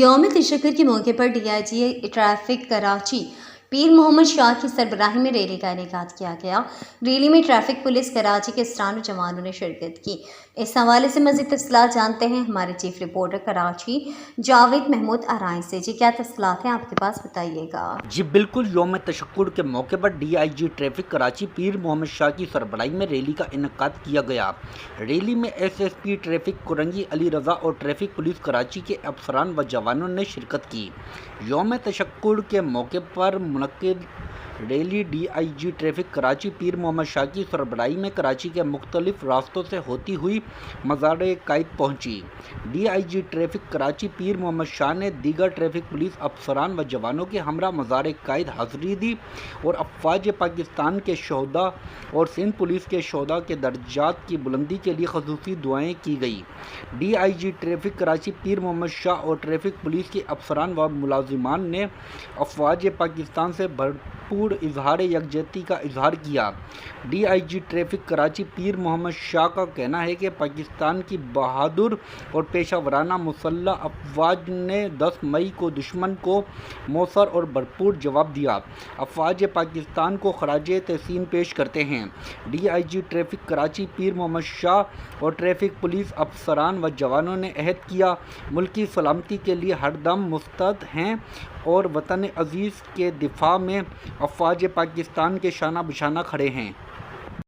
یوم تشکر کے موقع پر D I G traffic Karachi Pir Muhammad Shah کی سربراہی میں ریلی کا انعقاد کیا گیا۔ ریلی میں ٹریفک پولیس کراچی کے اسٹار جوانوں نے شرکت کی۔ اس حوالے سے مزید تفصیلات جانتے ہیں ہمارے چیف رپورٹر کراچی جاوید محمود آرائیں سے۔ جی کیا تفصیلات ہیں آپ کے پاس، بتائیے گا۔ جی بالکل، یوم تشکر کے موقع پر D I G traffic Karachi Pir Muhammad Shah کی سربراہی میں ریلی کا انعقاد کیا گیا۔ ریلی میں S S P traffic Korangi Ali Raza اور ٹریفک پولیس کراچی کے افسران و جوانوں نے شرکت کی۔ یوم تشکر کے موقع پر منعقد rally D I G traffic Karachi Pir Muhammad Shah کی سربراہی میں کراچی کے مختلف راستوں سے ہوتی ہوئی مزار قائد پہنچی۔ D I G traffic Karachi Pir Muhammad Shah نے دیگر ٹریفک پولیس افسران و جوانوں کے ہمراہ مزار قائد حاضری دی اور افواج پاکستان کے شہداء اور سندھ پولیس کے شہداء کے درجات کی بلندی کے لیے خصوصی دعائیں کی گئی۔ D I G traffic Karachi Pir Muhammad Shah اور ٹریفک پولیس کے افسران و ملازمان نے افواج پاکستان سے بھرپور اظہار یکجہتی کا اظہار کیا۔ D I G traffic Karachi Pir Muhammad Shah کا کہنا ہے کہ پاکستان کی بہادر اور پیشہ ورانہ مسلح افواج نے 10 مئی کو دشمن کو مؤثر اور بھرپور جواب دیا۔ افواج پاکستان کو خراج تحسین پیش کرتے ہیں۔ D I G traffic Karachi Pir Muhammad Shah اور ٹریفک پولیس افسران و جوانوں نے عہد کیا ملک کی سلامتی کے لیے ہر دم مستعد ہیں اور وطن عزیز کے دفاع میں افواج پاکستان کے شانہ بشانہ کھڑے ہیں۔